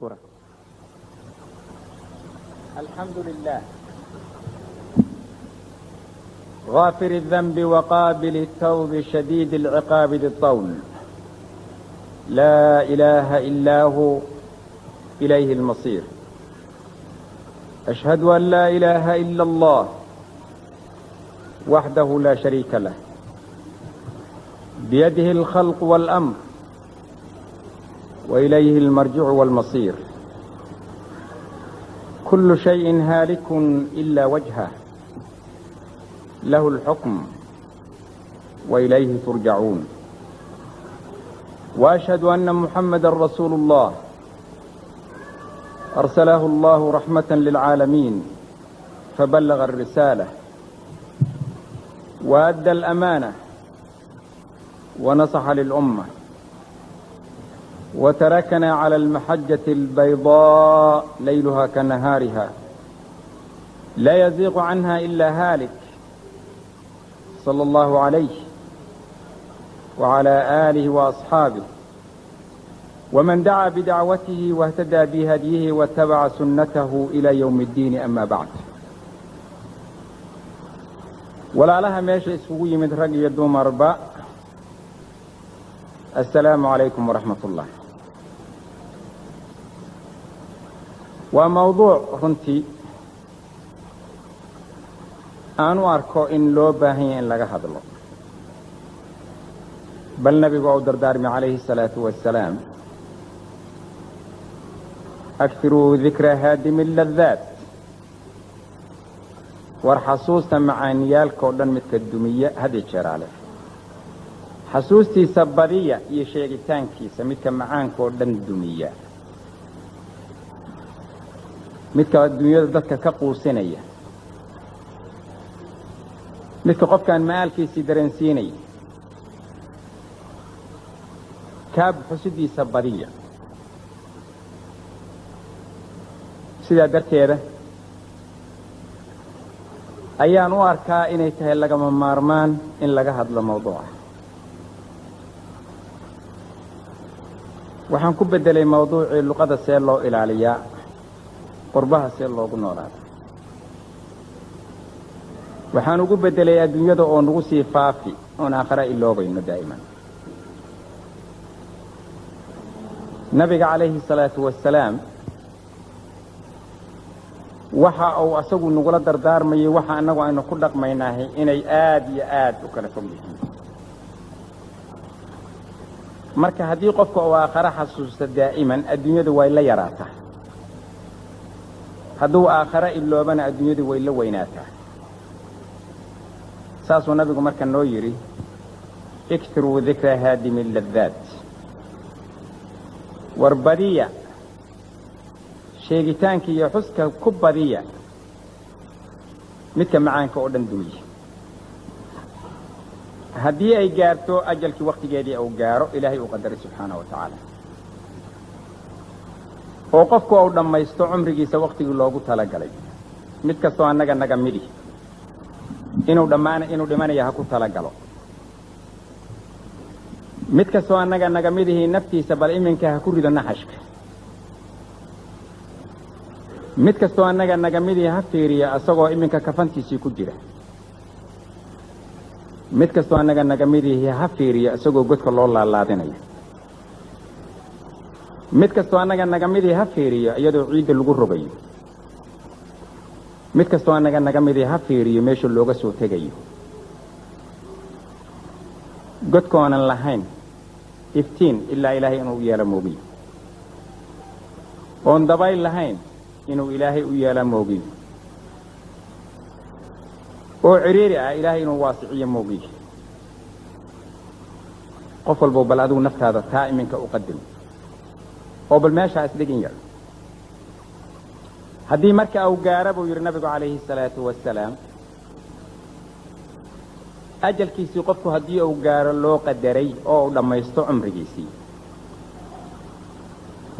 مشكورا. الحمد لله غافر الذنب وقابل التوب شديد العقاب ذي الطول، لا إله إلا هو إليه المصير. أشهد أن لا إله إلا الله وحده لا شريك له، بيده الخلق والأمر وإليه المرجع والمصير. كل شيء هالك إلا وجهه، له الحكم وإليه ترجعون. وأشهد أن محمدا رسول الله أرسله الله رحمة للعالمين، فبلغ الرسالة وأدى الأمانة ونصح للأمة، وتركنا على المحجة البيضاء ليلها كنهارها، لا يزيغ عنها إلا هالك، صلى الله عليه وعلى آله وأصحابه ومن دعا بدعوته واهتدى بهديه واتبع سنته إلى يوم الدين. أما بعد، walaalaha meesha isugu yimid rag iyo dumarba, assalaamu calaykum waraxmat ullah. waa mawduuc runtii aan u arko in loo baahan yahay in laga hadlo, bal nabigu uu dardaarmay calayhi الsalaatu wassalaam: aktiruu dikra haadimi ladaat. war xasuusta macaaniyaalka oo dhan midka dumiya hadii jeeraale, xasuustiisa badiya iyo sheegitaankiisa midka macaanka oo dhan dumiya, midka adduunyada dadka ka quusinaya, midka qofkaan maalkiisii dareensiinaya, kaab xusidiisa badiya. sidaa darteeda ayaan u arkaa inay tahay lagama maarmaan in laga hadlo mawduuca. waxaan ku beddelay mawduucii luqada see loo ilaaliyaa, qurbaha see loogu noolaada. waxaan ugu beddelay adduunyada oo nagu sii faafi oon aakhira iloobayno daa'iman. nabiga calayhi الsalaatu wassalaam waxa uu asagu nagula dardaarmayay waxa annagu aynu ku dhaqmaynahay inay aad iyo aad u kala fog yihiin. marka haddii qofka uu aakhira xasuusta daa'iman, adduunyadu way la yaraataa. hadduu aakhira iloobana adduunyadu way la weynaataa. saasuu nabigu marka noo yidhi: iktiruu dikra haadimi ladaat. war badiya sheegitaanka iyo xuska ku badiya midka macaanka oo dhan dumiya. haddii ay gaarto ajalkii wakhtigeedii uu gaaro ilaahay uu qadaray subxaanahu wa tacaala, oo qofku uu dhammaysto cumrigiisa wakhtigii loogu talagalay, mid kastoo annaga naga midhi inuu dhimanaya ha ku talagalo. mid kastoo annaga naga midihii naftiisa bal iminka ha ku rido naxashka. mid kastoo annaga naga midihii ha fiiriya asagoo iminka kafantiisii ku jira. mid kastoo annaga naga midihii ha fiiriya isagoo godka loo laalaadinayo. mid kastoo annaga naga midihii ha fiiriyo iyadoo ciidda lagu rogayo. mid kastoo annaga naga midihii ha fiiriyo meesha looga soo tegayo. godkoonan lahayn iftiin ilaa ilaahay inuu yeelo moogiyo, oon dabayl lahayn inuu ilaahay u yeela moogiyo, oo ciriiri ah ilaahay inuu waasiciyo moogiyo. qof walbo bal adigu naftaada taa iminka u qadim oo bal meeshaa isdhigin yar. haddii marka uu gaara buu yidhi nabigu calayhi الsalaatu wassalaam, ajalkiisii qofku haddii uu gaaro loo qadaray oo uu dhammaysto cumrigiisii,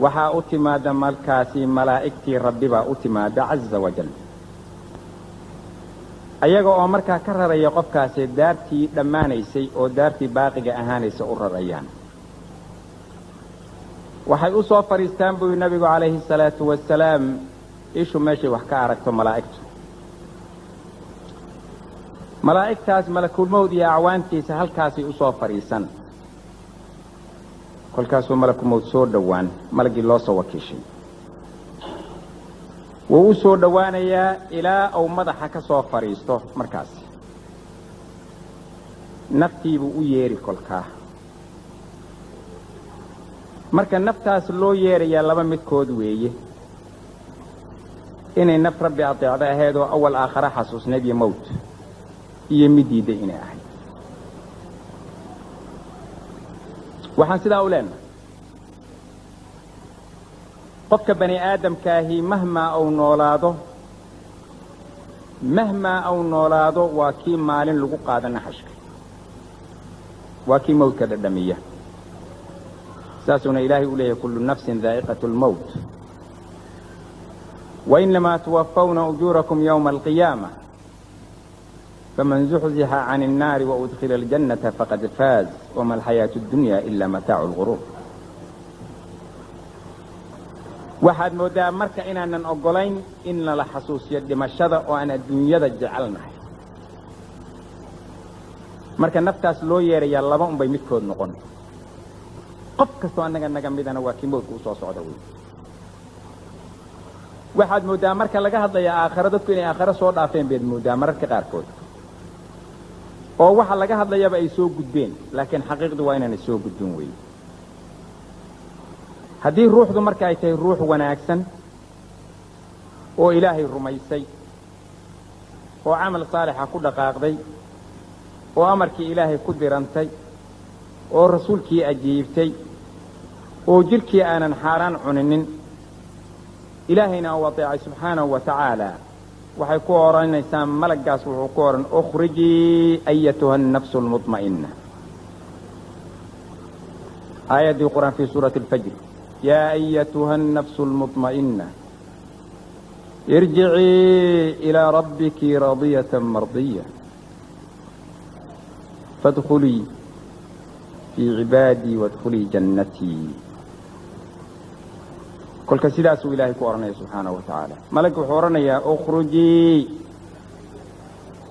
waxaa u timaada markaasi malaa'igtii rabbi baa u timaada caza wajal, ayaga oo markaa ka raraya qofkaasi daartii dhammaanaysay oo daartii baaqiga ahaanaysa u rarayaan. waxay u soo fariistaan buu nabigu calayhi salaatu wasalaam ishu meeshay wax ka aragto malaa'igtaas malakul mawd iyo acwaantiisa halkaasay u soo fariisan kolkaasuu malakul mawd soo dhowaan malagii loo soo wakiishay wuu u soo dhowaanayaa ilaa uu madaxa ka soo fadhiisto markaas naftiibuu u yeeri kolkaa marka naftaas loo yeerayaa laba midkood weeye inay naf rabbi adeecda ahayd oo awal aakhare xasuusnayd iyo mawt iyo mid diidday inay ahayd waxaan sidaa u leenahay qofka bani aadamkaahi mahmaa uu noolaado waa kii maalin lagu qaada naxashka waa kii mawtka dhadhamiya saasuna ilaahay u leeyahay kullu nafsin daa'iqatu lmawt wainamaa tuwaffawna ujuurakum yawma alqiyaama faman zuxzixa can الnaari waudkhila aljannata faqad faaz wama alxayaatu اddunya ila mataacu lguruur waxaad mooddaa marka inaanan oggolayn in nala xasuusiyo dhimashada oo aan adduunyada jecelnahay marka naftaas loo yeerayaa laba unbay midkood noqon qof kastoo annaga naga midana waa kii mawdka u soo socda wey waxaad mooddaa marka laga hadlaya aakhiro dadku inay aakhiro soo dhaafeen baad mooddaa mararka qaarkood oo waxa laga hadlayaba ay soo gudbeen laakiin xaqiiqdu waa inaanay soo gudbin wey haddii ruuxdu marka ay tahay ruux wanaagsan oo ilaahay rumaysay oo camal saalixa ku dhaqaaqday oo amarkii ilaahay ku dirantay oo rasuulkii ajiibtay oo jidhkii aanan xaaraan cuninin ilaahayna uu adeecay subxaanahu wa tacaala waxay ku odhanaysaa malaggaas wuxuu ku odhan ukhrijii ayatuha annafsu almutma'inna aayaddii qur'aan fii suurati alfajr yaa ayatuha annafsu almutma'inna irjicii ilaa rabbiki raadiyatan mardiya fadkhulii fii cibaadii waadkhulii jannatii kolka sidaasuu ilaahay ku odhanaya subxaanahu wa tacaala malagga wuxuu odhanayaa ukhrujii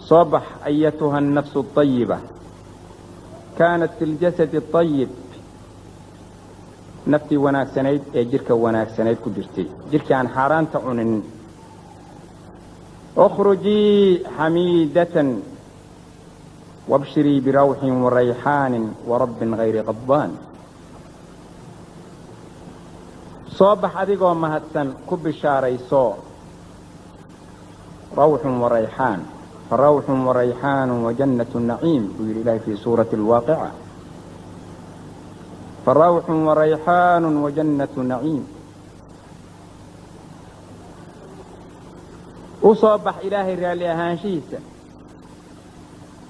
soo bax ayatuha annafsu alطayiba kaanat fi ljasadi اطayib naftii wanaagsanayd ee jidhka wanaagsanayd ku jirtay jidhkii aan xaaraanta cuninin ukhrujii xamiidatan wabshirii birawxin warayxaanin warabbin hayri qadbaan soo bax adigoo mahadsan ku bishaarayso rawxun warayxaan farawxun warayxaanu wajannatu naciim buu yidhi ilaahay fii suurati alwaaqica farawxun warayxaanu wajannatu naciim u soo bax ilaahay raalli ahaanshihiisa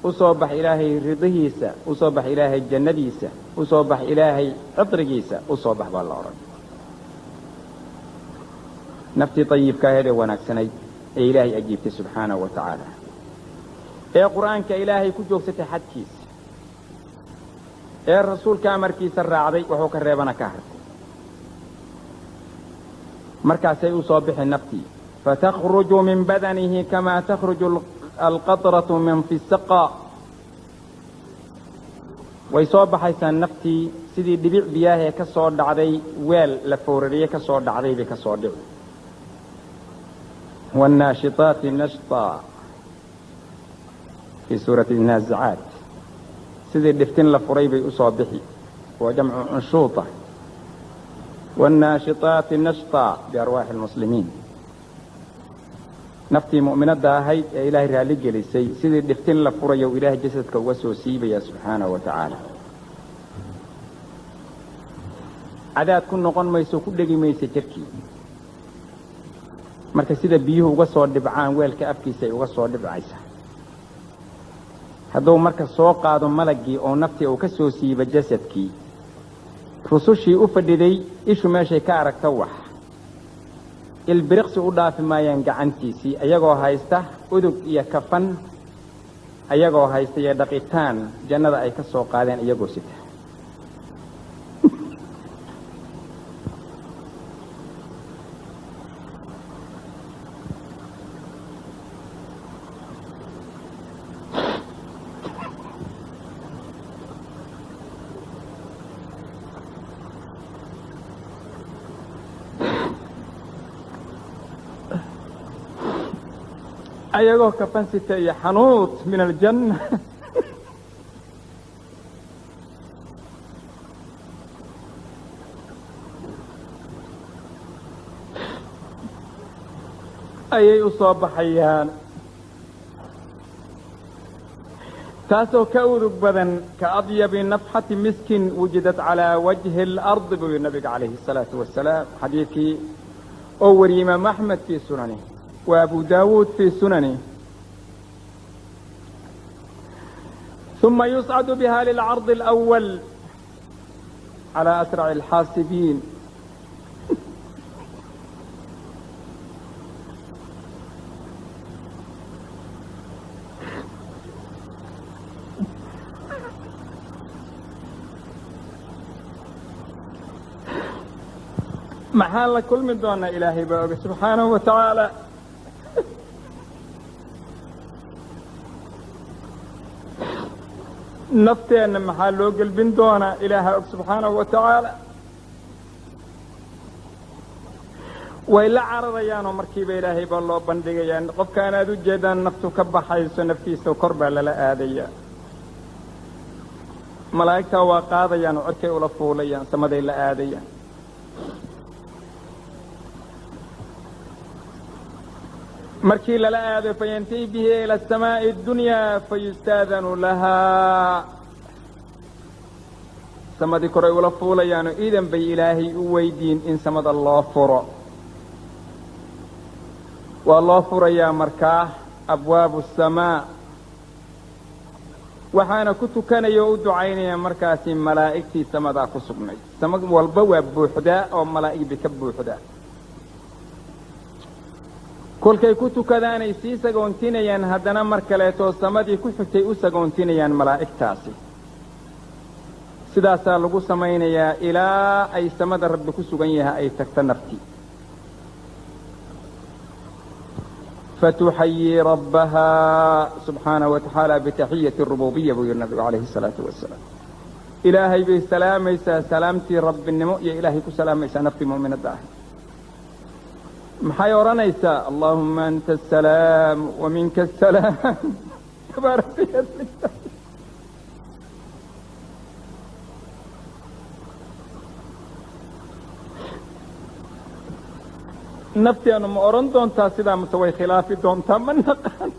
u soo bax ilaahay ridihiisa u soo bax ilaahay jannadiisa u soo bax ilaahay cidrigiisa u soo bax baa la odhan naftii ayibka ahayd ee wanaagsanayd ee ilaahay ajiibtay subxaanahu wa tacaala ee qur'aanka ilaahay ku joogsatay xadkiisa ee rasuulka amarkiisa raacday wuxuu ka reebana ka hartay markaasay u soo bixi naftii fatakhruju min badanihi kamaa takhruju alqatratu min fi saqa way soo baxaysaa naftii sidii dhibic biyaahee ka soo dhacday weel la foorariye ka soo dhacday bay ka soo dhici والناشطات نشطا في سورة النازعات سيدي دفتين لفريبي أصابحي وجمع أنشوطة والناشطات نشطا بأرواح المسلمين نفتي مؤمنة داهي يا إلهي رالي جلسي سيدي دفتين لفريبي وإلهي جسدك وسوسيبي يا سبحانه وتعالى عداد كن نقون ميسو كل ميسي تركي marka sida biyuhu uga soo dhibcaan weelka afkiisa ay uga soo dhibcaysaa hadduu marka soo qaado malagii oo naftii uu ka soo siiba jasadkii rusushii u fadhiday ishu meeshay ka aragta wax ilbiriqsi u dhaafi maayaan gacantiisii ayagoo haysta udug iyo kafan ayagoo haysta iyo dhaqitaan jannada ay ka soo qaadeen iyagoo sita ayagoo kafan sita iyo xanuut min aljanna ayay u soo baxayaan taasoo ka udug badan ka adyabi nafxati miskin wujidat calaa wajhi اlardi buu yihi nabiga calayhi الsalaatu wasalaam xadiidkii oo wariyey imaam axmed fii sunanih wa abu daawuud fii sunanih ثuma yuscadu biha lilcardi اlأwal calى asraci اlxaasibiin maxaa la kulmi doonaa ilaahay baa oga subxaanahu wa tacaala nafteenna maxaa loo gelbin doonaa ilaaha og subxaanahu wa tacaala way la cararayaanoo markiiba ilaahay baa loo bandhigayaa qofkaan aad u jeedaan naftu ka baxayso naftiisa kor baa lala aadayaa malaa'igtaa waa qaadayaan oo cirkay ula fuulayaan samaday la aadayaan markii lala aado fayantahi bihi ila asamaa'i اdunyaa fayustaadanu lahaa samadii koray ula fuulayaanoo iidan bay ilaahay u weydiin in samada loo furo waa loo furayaa markaa abwaabu الsamaa waxaana ku tukanaya oo u ducaynaya markaasi malaa'igtii samadaa ku sugnayd sama walba waa buuxdaa oo malaa'ig bay ka buuxdaa kolkay ku tukadaanay sii sagoontinayaan haddana mar kaleetoo samadii ku xigtay u sagoontinayaan malaa'igtaasi sidaasaa lagu samaynayaa ilaa ay samada rabbi ku sugan yahay ay tagto naftii fatuxayii rabbahaa subxaanahu wa tacaala bitaxiyati rububiya buu yihi nabigu calayhi الsalaatu wasalaam ilaahay bay salaamaysaa salaamtii rabbinimo iyo ilaahay ku salaamaysaa naftii mu'minadda ah maxay odhanaysaa allahuma anta asalaam waminka asalaam tabaarak nafteenu ma odhan doontaa sidaa mase way khilaafi doontaa ma naqaan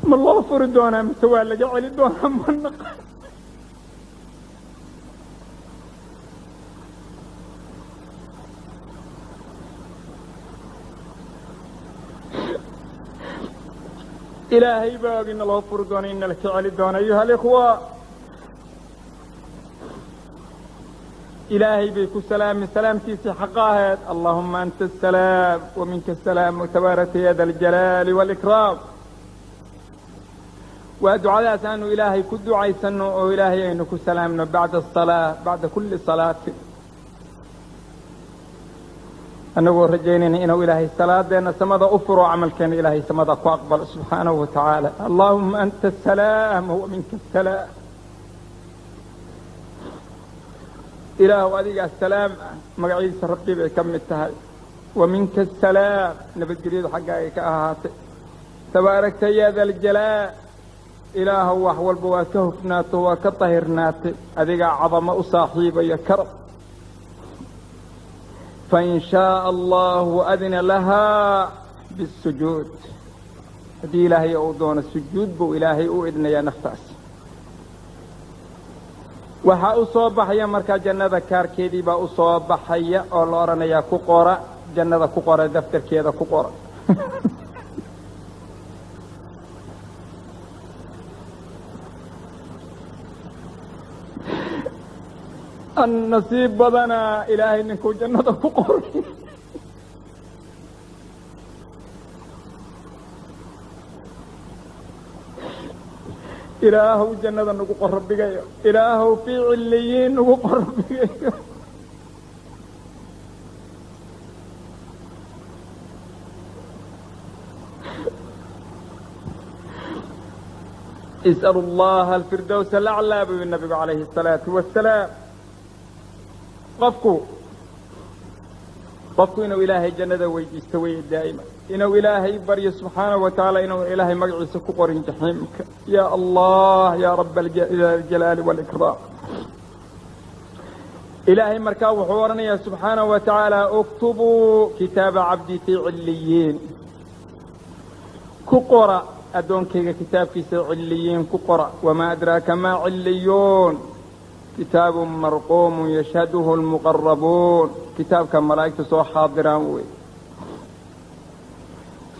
ma loo furi doonaa mase waa laga celi doonaa ma naqaan ilaahay baa og ina loo furi doono ina la ka celi doono ayuha alikhwa ilaahay bay ku salaami salaamtiisii xaqa ahayd allahuma anta asalaam waminka asalaam watabaaraka ya da aljalaali waalikraam waa ducadaas aanu ilaahay ku ducaysanno oo ilaahay aynu ku salaamno bacda asalaa bacda kulli salaati annagoo rajaynayna inuu ilaahay salaadeenna samada u furo camalkeena ilaahay samada ku aqbalo subxaanahu wa tacaala allahuma anta asalaam waminka asalaam ilaahu adigaa salaam ah magaciisa rabbi bay ka mid tahay waminka asalaam nabadgelyadu xaggaaga ka ahaatay tabaarakta ya da aljalaal ilaahu wax walba waa ka hufnaato waa ka tahirnaatay adigaa cadamo u saaxiibaya karab fain shaaa allahu adina lahaa bisujuud haddii ilaahay uu doono sujuud buu ilaahay u idnayaa naftaas waxaa u soo baxaya markaa jannada kaarkeedii baa u soo baxaya oo la odhanayaa ku qora jannada ku qora daftarkeeda ku qora an nasiib badanaa ilaahay ninkuu jannada ku qoray ilaahow jannada nagu qorrabigayo ilaahow fii cilliyiin nagu qorrabigayo is'alu allaha alfirdows alaclaa buu nabigu calayhi الsalaatu wasalaam qofku qofku inuu ilaahay jannada weydiisto weeye daa'ima inuu ilaahay baryo subxaanahu wa tacaala inuu ilaahay magaciisa ku qorin jaxiimka ya allah ya raba aljalaali waalikraam ilaahay markaa wuxuu odhanayaa subxaanahu wa tacaala uktubuu kitaaba cabdii fii cilliyiin ku qora addoonkayga kitaabkiisa cilliyiin ku qora wamaa adraaka maa cilliyuun kitaabu marquumun yashhaduhu almuqarabuun kitaabka malaa'igtu soo xaadiraan wey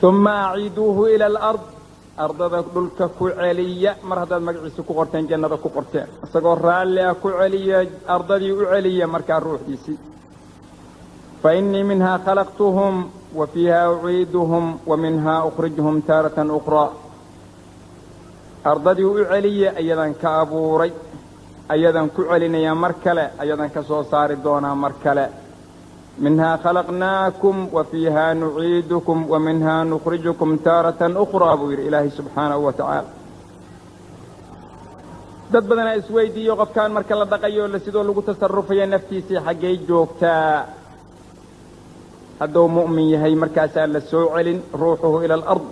uma aciiduuhu ila alard ardada dhulka ku celiya mar haddaad magaciisa ku qorteen jannada ku qorteen isagoo raalli ah ku celiya ardadii u celiya markaa ruuxdiisii fainii minhaa khalaqtuhum wa fiiha uciiduhum wa minhaa ukhrijuhum taaratan ukhraa ardadii u celiya ayadan ka abuuray ayadan ku celinayaa mar kale ayadan ka soo saari doonaa mar kale minhaa khalaqnaakum wa fiihaa nuciidukum wa minhaa nukhrijukum taaratan ukhraa buu yidhi ilaahay subxaanahu wa tacaala dad badanaa isweydiiyo qofkaan marka la dhaqayo sidoo lagu tasarufaya naftiisii xaggay joogtaa hadduu mu'min yahay markaasaa la soo celin ruuxuhu ila alard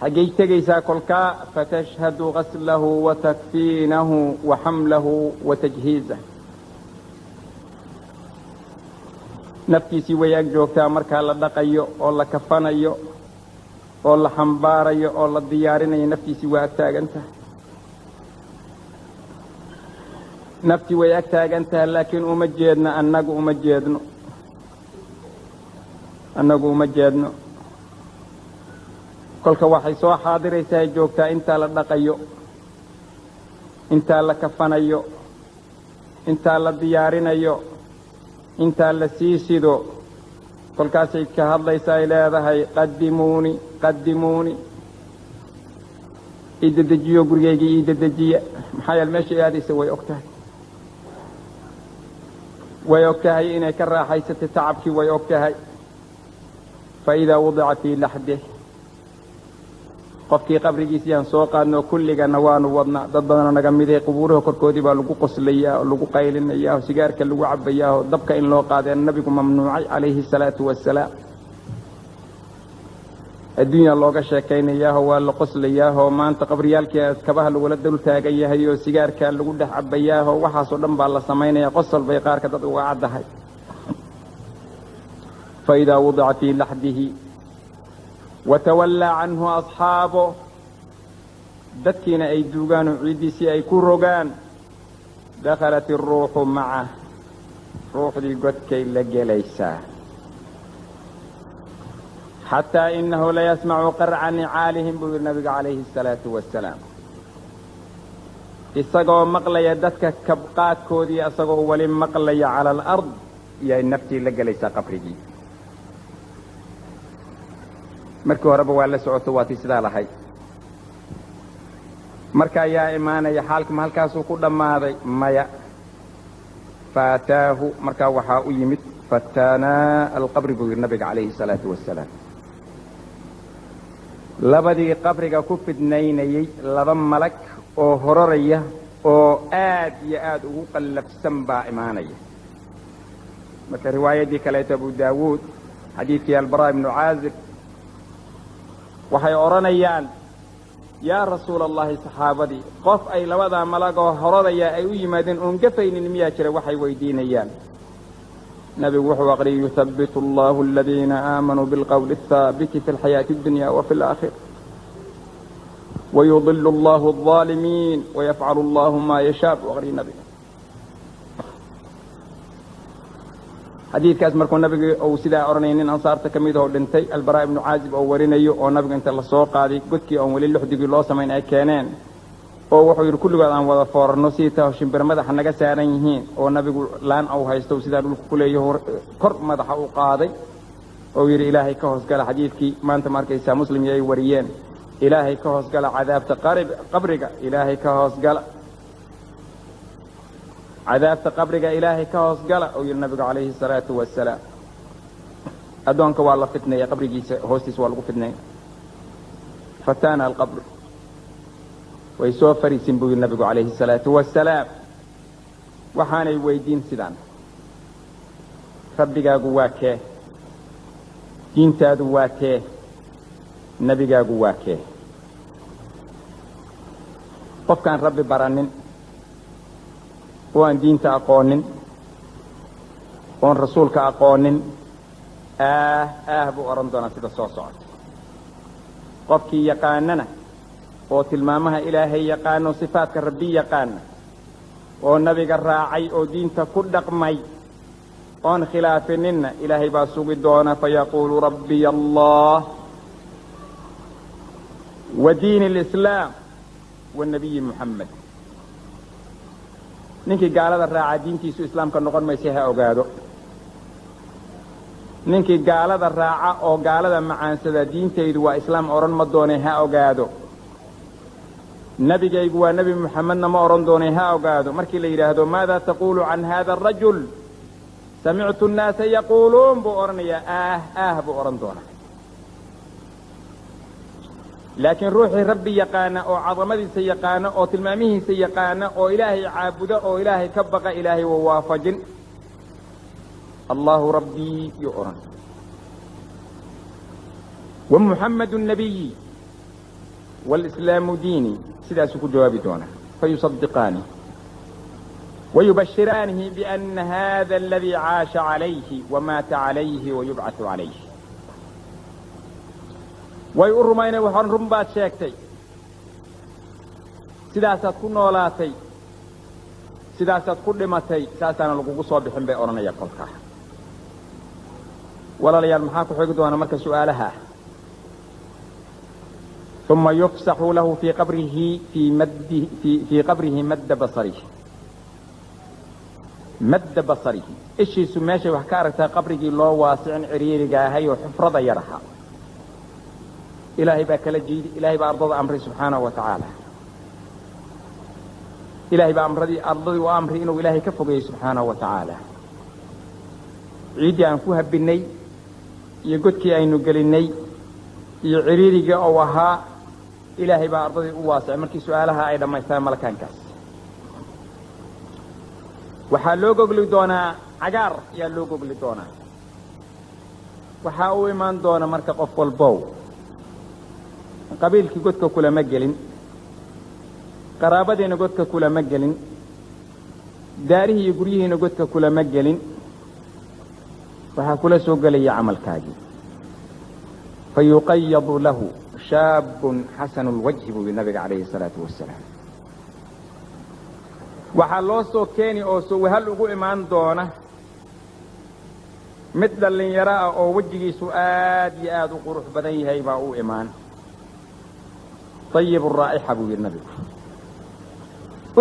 xaggay tegaysaa kolkaa fatashhadu gaslahu wa takfiinahu wa xamlahu wa tajhiizah naftiisii way ag joogtaa markaa la dhaqayo oo la kafanayo oo la xambaarayo oo la diyaarinayo naftiisii waa ag taagan tahay naftii way ag taagan tahay laakiin uma jeedno annagu uma jeedno kolka waxay soo xaadiraysaa joogtaa intaa la dhaqayo intaa la kafanayo intaa la diyaarinayo intaa la sii sido kolkaasay ka hadlaysaa ay leedahay qadimuuni iidadejiyo gurigaygii iidadejiya maxaa yeele meesha aadaysa way og tahay inay ka raaxaysatay tacabkii way og tahay faidaa wadica fii laxdih qofkii qabrigiisii aan soo qaadno kulligana waanu wadnaa dad badanoo naga miday qubuuraha korkoodii baa lagu qoslayaa oo lagu qaylinayaa oo sigaarka lagu cabbayaa oo dabka in loo qaadeen nabigu mamnuucay calayhi salaatu wasalaam adduunya looga sheekaynayaahoo waa la qoslayaahoo maanta qabriyaalkii kabaha lagula dul taagan yahay oo sigaarkaa lagu dhex cabbayaahoo waxaasoo dhan baa la samaynayaa qosol bay qaarka dad uga caddahay faidaa wadica fii laxdihi watawallaa canhu asxaabo dadkiina ay duugaan oo ciiddiisii ay ku rogaan dakhalat iruuxu macah ruuxdii godkay la gelaysaa xataa inahu layasmacu qarca nicaalihim buu yidhi nabiga calayhi asalaatu wasalaam isagoo maqlaya dadka kabqaadkoodii isagoo weli maqlaya cala alard iyay naftii la gelaysaa qabrigii markii horeba waa la socoto waatii sidaa lahayd marka ayaa imaanaya xaalkama halkaasuu ku dhammaaday maya faataahu markaa waxaa u yimid fataanaa alqabri buu yidhi nabiga calayhi salaatu wasalaam labadii qabriga ku fidnaynayey laba malag oo hororaya oo aad iyo aad ugu qallafsan baa imaanaya marka riwaayaddii kaleeto abu daawuud xadiidkii albaraa ibnu caazib waxay odhanayaan yaa rasuula allahi saxaabadii qof ay labadaa malagoo horodaya ay u yimaadeen oon gafaynin miyaa jira waxay weydiinayaan nabigu wuxuu aqriyay yuthabbitu allahu aladiina aamanuu bilqowli athaabiti fi alxayaati addunya wa fi alaakhira wayudilu allahu alظaalimiin wayafcalu allahu maa yashaa buu aqriyay nabiga xadiidkaas markuu nabiga uu sidaa odhanaya nin ansaarta ka mid oo dhintay albaraa ibnu caazib oo warinayo oo nabiga inta la soo qaaday godkii oon weli luxdigii loo samayn ay keeneen oo wuxuu yidhi kulligood aan wada foorarno sidii taho shimbir madaxa naga saaran yihiin oo nabigu laan au haysto sidaa dhulka ku leeyaho kor madaxa u qaaday oo yidhi ilaahay ka hoosgala xadiidkii maanta ma arkaysaa muslim iyo ay wariyeen ilaahay ka hoosgala cadaabta qabriga ilaahay ka hoosgala cadaabta qabriga ilaahay ka hoosgala oo yidhi nabigu calayhi salaatu wasalaam addoonka waa la fitnaya qabrigiisa hoostiisa waa lagu fidnaya fataana alqabr way soo fariisin buu yidhi nabigu calayhi salaatu wasalaam waxaanay weydiin sidaan rabbigaagu waa kee diintaadu waa kee nebigaagu waa kee qofkaan rabbi baranin oo aan diinta aqoonin oon rasuulka aqoonin buu odhan doonaa sida soo socota qofkii yaqaanana oo tilmaamaha ilaahay yaqaano sifaadka rabbi yaqaana oo nabiga raacay oo diinta ku dhaqmay oon khilaafininna ilaahay baa sugi doona fayaquulu rabbiy allah wa diin alislaam wanabiyi muxamed ninkii gaalada raaca diintiisu islaamka noqon maysa ha ogaado ninkii gaalada raaca oo gaalada macaansada diintaydu waa islaam odhan ma doone ha ogaado nebigaygu waa nebi muxamedna ma odhan doone ha ogaado markii la yidhaahdo maada taquulu can hada arajul samictu nnaasa yaquuluun buu odhanayaa buu odhan doonaa laakiin ruuxii rabbi yaqaana oo cadamadiisa yaqaana oo tilmaamihiisa yaqaana oo ilaahay caabuda oo ilaahay ka baqa ilaahay waa waafajin allahu rabbii yuu odhan wamuxamedu nabiyi walislaamu diini sidaasuu ku jawaabi doonaa fayusadiqaani wayubashiraanihi biana hada aladii caasha calayhi wamaata calayhi wayubcatu calayh way u rumaynay waxaan run baad sheegtay sidaasaad ku noolaatay sidaasaad ku dhimatay saasaana lagugu soo bixin bay odhanaya kolkaa walaalayaal maxaa ku xigi doona marka su'aalaha uma yufsaxu lahu fii qabrihi madda basarihi ishiisu meeshay wax ka aragtaa qabrigii loo waasicin ciriiriga ahay oo xufrada yar ahaa ilaahay baa kala jiidi ilaahay baa ardada amray subxaanahu wa tacaala ilaahay baa ardadii u amray inuu ilaahay ka fogeeyo subxaanahu wa tacaala ciiddii aan ku habbinay iyo godkii aynu gelinnay iyo ciriirigii ou ahaa ilaahay baa ardadii u waasicay markii su'aalaha ay dhammaystaan malakaankaas waxaa loo gogli doonaa cagaar ayaa loo gogli doonaa waxaa u imaan doona marka qof walbow qabiilkii godka kulama gelin qaraabadiina godka kulama gelin daarihii iyo guryihiina godka kulama gelin waxaa kula soo gelaya camalkaagii fayuqayadu lahu shaabun xasanu lwajhi buu yidhi nabiga calayhi salaatu wasalaam waxaa loo soo keeni oo sowahal ugu imaan doona mid dhallinyaro ah oo wejigiisu aad iyo aad u qurux badan yahay baa u imaan طيب الرائحة buu yidhi nabigu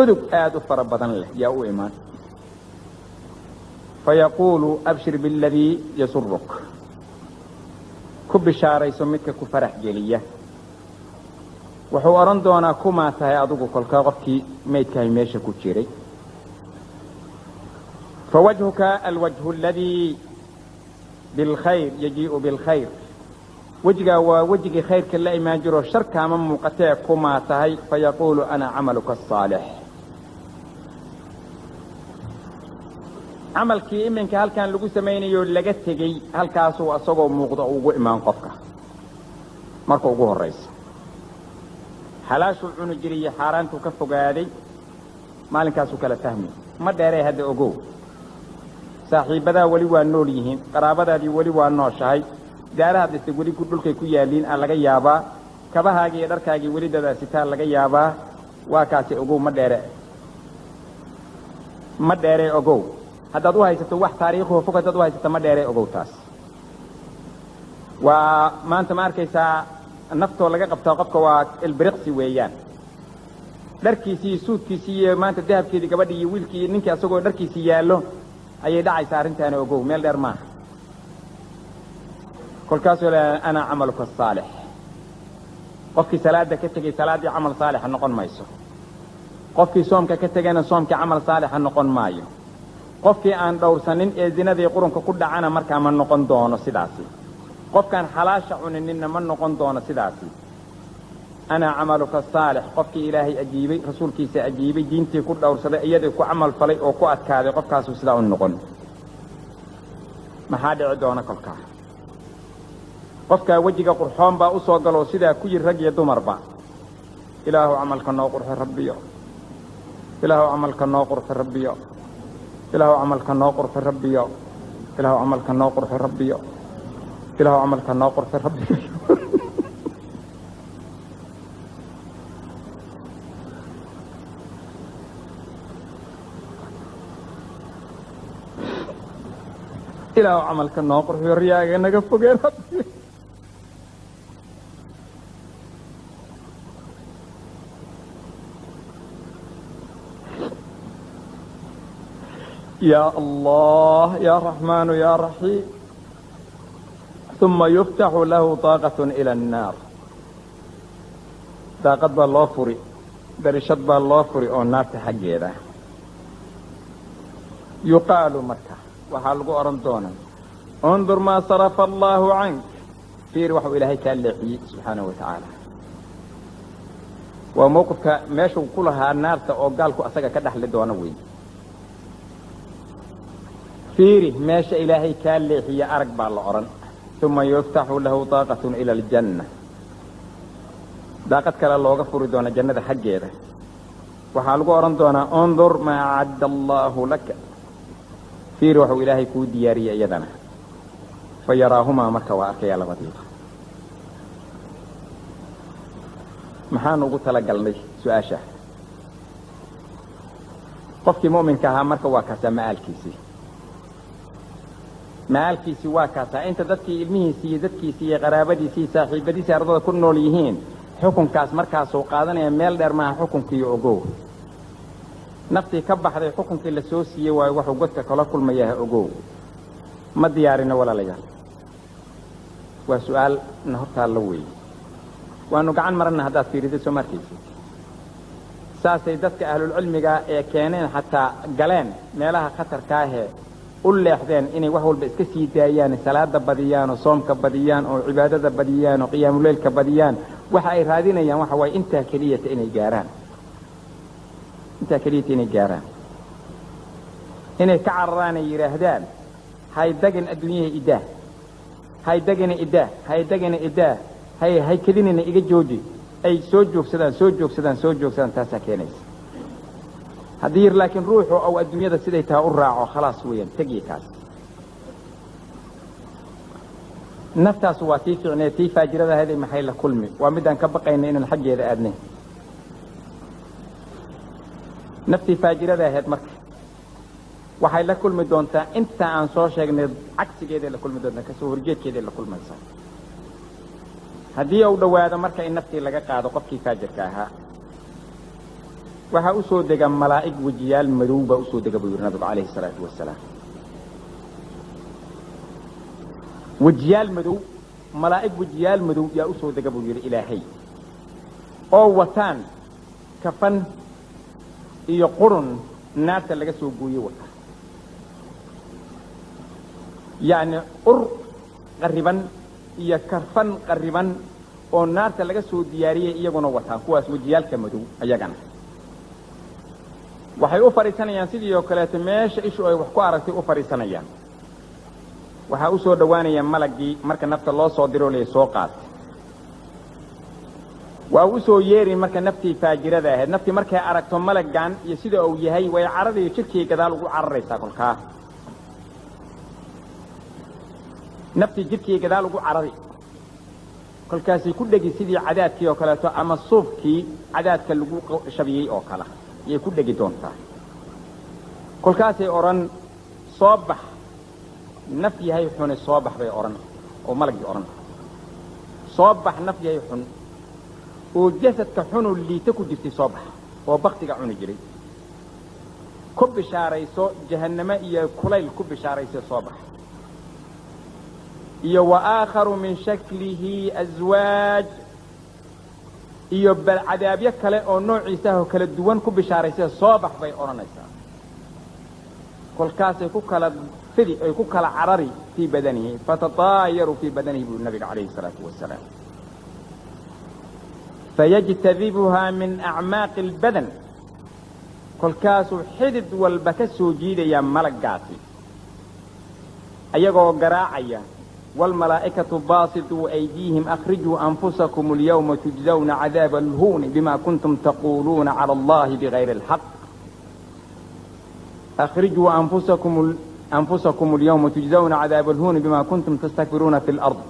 udug aad u fara badan leh yaa u imaan fayaquulu abshir biاladii yasuruk ku bishaarayso midka ku farax geliya wuxuu odhan doonaa kumaa tahay adigu kolkaa qofkii maydkahay meesha ku jiray fawajhuka alwajhu aladii biاlkhayr yajii'u biاlkhayr wejigaa waa wejigii khayrka la imaan jiro sharkaama muuqatee kumaa tahay fayaquulu ana camaluka asaalix camalkii iminka halkan lagu samaynayo laga tegey halkaasuu asagoo muuqda ugu imaan qofka marka ugu horraysa xalaashuu cuni jiray iyo xaaraantuu ka fogaaday maalinkaasuu kala fahmi ma dheeree hadda ogow saaxiibbadaa weli waa nool yihiin qaraabadaadii weli waa nooshahay daaraha dhiste weli dhulkay ku yaalliin aa laga yaabaa kabahaagii iyo dharkaagii weli dadaasitaa laga yaabaa waa kaasi ogow ma dheeree ogow haddaad u haysato wax taariikhuho fog haddaad u haysato ma dheeree ogow taas waa maanta ma arkaysaa naftoo laga qabtaa qofka waa ilbiriqsi weeyaan dharkiisii iyo suudkiisii iyo maanta dahabkeedii gabadhii iyo wiilkii iyo ninkii asagoo dharkiisii yaallo ayay dhacaysaa arrintaani ogow meel dheer maaha kolkaasuu leeyahay ana camaluka asaalix qofkii salaada ka tegey salaaddii camal saalixa noqon mayso qofkii soomka ka tegayna soomkii camal saalixa noqon maayo qofkii aan dhowrsanin ee zinadii qurunka ku dhacana markaa ma noqon doono sidaasi qofkaan xalaasha cuninina ma noqon doono sidaasi ana camaluka asaalix qofkii ilaahay ajiibay rasuulkiisa ajiibay diintii ku dhowrsaday iyadii ku camal falay oo ku adkaaday qofkaasuu sidaa u noqon maxaa dhici doona kolkaa qofkaa wejiga qurxoon baa u soo galoo sidaa ku yidhi rag iyo dumarba ilaahu camalka noo qurxi rabbiyo ilaahu camalka noo qurxi rabbiyo ilaahu camalka noo qurxi rabbiyo ilaahu camalka noo qurxi rabbiyo ilaahu camalka noo qurxi rabbiyo ilaahu camalka noo qurxiyo riyaaga naga fogeen rabbiyo يا الله يا رحمن يا رحيم ثم يفتح له طاقة إلى النار طاقة بالله فري درشت بالله فري أو النار تحجيرا يقال مكة وحلق أرندونا انظر ما صرف الله عنك في روح إلهي كاللحي سبحانه وتعالى وموقفك ماشو كلها النار تأوقالك أساقا كدح لدونوي فيري ماشى إلهي كان لي هي أرق بالعرن ثم يفتح له طاقة إلى الجنة طاقة كلا الله غفور دون الجنة حجيرة وحالقوا أرن دون انظر ما أعد الله لك في روح إلهي كو دياري يدنا فيراهما مكة وأكيا لبطيقة محانو قلت لك قلبي سؤاشة قفك مؤمن كها مكة وكسا مآلكيسي maalkiisi waa kaasaa inta dadkii ilmihiisii iyo dadkiisii iyo qaraabadiisii saaxiibadiisii ardada ku nool yihiin xukunkaas markaasuu qaadanaya meel dheer maaha xukunkii ogow naftii ka baxday xukunkii la soo siiyey waayo wuxuu godka kala kulmayaa ogow ma diyaarino walaalayaal waa su'aal na hortaa la weeyey waanu gacan marana haddaad fiirido soo markaysid saasay dadka ahlulcilmiga ee keeneen xataa galeen meelaha khatarkaahee u leexdeen inay wax walba iska sii daayaan salaada badiyaan oo soomka badiyaan oo cibaadada badiyaan oo qiyaamuleylka badiyaan waxa ay raadinayaan waxa way intaa kaliya inay gaaraan inay ka cararaan ay yiraahdaan hay dagan adduunyaha idaa hay kadinina iga jooji ay soo joogsadaan taasa keenaysa haddii laakiin ruuxu oo adduunyada siday tahay u raaco khalaas weeyaan tagi kaas naftaas waa tii fiicnay tii faajirada haday maxay la kulmi waa midaan ka baqaynay inaan xageeda aadnay naftii faajirada ahayd marka waxay la kulmi doontaa inta aan soo sheegnay cagsigeeda la kulmi doontaa kasoo horjeedkeeda la kulmaysa haddii uu dhawaado marka in naftii laga qaado qofkii faajirka ahaa waxaa u soo dega malaa'ig wajiyaal madow baa u soo dega buu yidhi nabigu calayhi salaatu wasalaam malaa'ig wajiyaal madow yaa u soo dega buu yidhi ilaahay oo wataan kafan iyo qurun naarta laga soo gooyey wata yacni ur qarriban iyo kafan qarriban oo naarta laga soo diyaariyey iyaguna wataan kuwaas wajiyaalka madow ayagana waxay u fariisanayaan sidii oo kaleeto meesha ishu ay wax ku aragtay u fariisanayaan waxaa u soo dhowaanaya malagii marka nafta loo soo diro lee soo qaatay waa u soo yeeri marka naftii faajirada ahayd naftii markay aragto malagan iyo sida uu yahay way caradiyo jirkii gadaal ugu cararaysaa kolkaa naftii jirkii gadaal ugu carari kolkaasay ku dhegi sidii cadaadkii oo kaleeto ama suufkii cadaadka lagu shabiyey oo kale yay ku dhegi doontaa kolkaasay odhan soo bax naf yahay xune soo bax bay odhan oo malagii odhan soo bax naf yahay xun oo jasadka xunuu liita ku jirtay soo bax oo baktiga cuni jiray ku bishaarayso jahannamo iyo kulayl ku bishaarayso soo bax iyo wa aakharu min shaklihi azwaaj iyo bal cadaabyo kale oo noociisa oo kala duwan ku bishaaraysa soo bax bay oranaysaa kolkaasay ku kala fidi ay ku kala carari fi badanihi fatataayaru fi badanihi bu nabiga calayhi salaatu wasalaam fayajtadibuha min acmaaqi albadan kolkaasuu xidid walba ka soo jiidaya malagaasi ayagoo garaacaya والملائكة باسطوا أيديهم أخرجوا أنفسكم اليوم تجزون عذاب الهون بما كنتم تقولون على الله بغير الحق أخرجوا أنفسكم اليوم تجزون عذاب الهون بما كنتم تستكبرون في الأرض.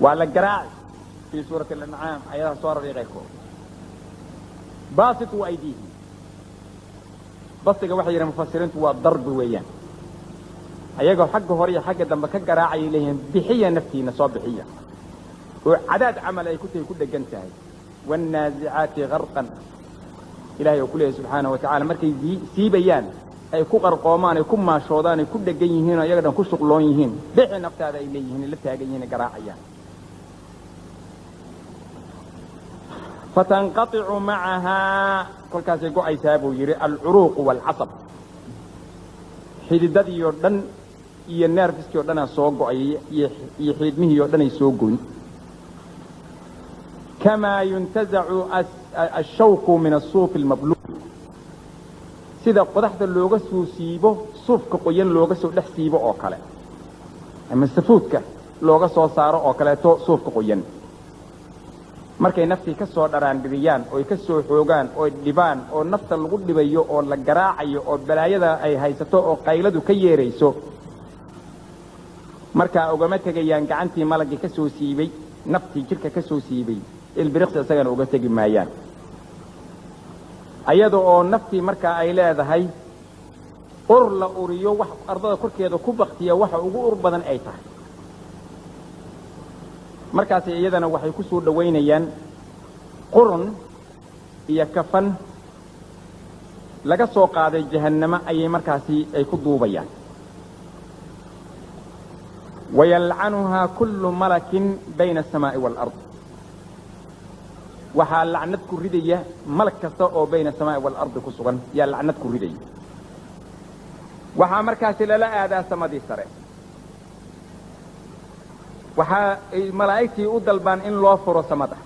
وعلى القراء في سورة الأنعام آيات سورة غيركم باسطوا أيديهم بسطوا وحي المفسرين هو الضرب ويان أيقوا حق هورية حق دم كقراء إليهم بحية نفتينا صوب بحية وعداد عمل أي كتب كل جنتها والنازعات غرقا إلهي وكله سبحانه وتعالى مركي سيبيان أي كقر قومان أي كم شودان أي كل جيهين يقدر كسق لونيهين بحي نفت هذا إليهن اللي تاجيهن قراءيان فتنقطع معها كل كاس يقول أي سابو يري العروق والعصب حيد يردن ينرفس يردن سوق أي يحيد مه يردن يسوقون كما ينتزع الشوك من الصوف المبلول سيدا قدحت اللوغة سوسيبه صوف كقوين لوغة سودح سيبه أوكالا أما السفوتك لوغة سوصار أوكالا تو صوف كقوين markay naftii ka soo dharaandhibiyaan oo ka soo xoogaan oo dhibaan oo nafta lagu dhibayo oo la garaacayo oo balaayada ay haysato oo qayladu ka yeerayso marka ugama tagayaan gacantii malagii ka soo siibay naftii jirka ka soo siibay ilbiriqsi asagana uga tagi maayaan ayadoo oo naftii marka ay leedahay ur la uriyo wax ardada korkeeda ku baqtiya waxa ugu ur badan ay tahay markaas iyadana waxay ku soo dhaweynayaan qurun iyo kafan laga soo qaaday jahannama ayay markaasi ay ku duubayaan wayal'anuha kullu malakin bayna as-samaa'i wal-ard waxa lacnad ku ridaya malak kasta oo bayna as-samaa'i wal-ard ku sugan ya lacnad ku ridaya waxa markaasi lala aadaa samadii sare waxa malaa'iktii u dalbaan in loo furo samada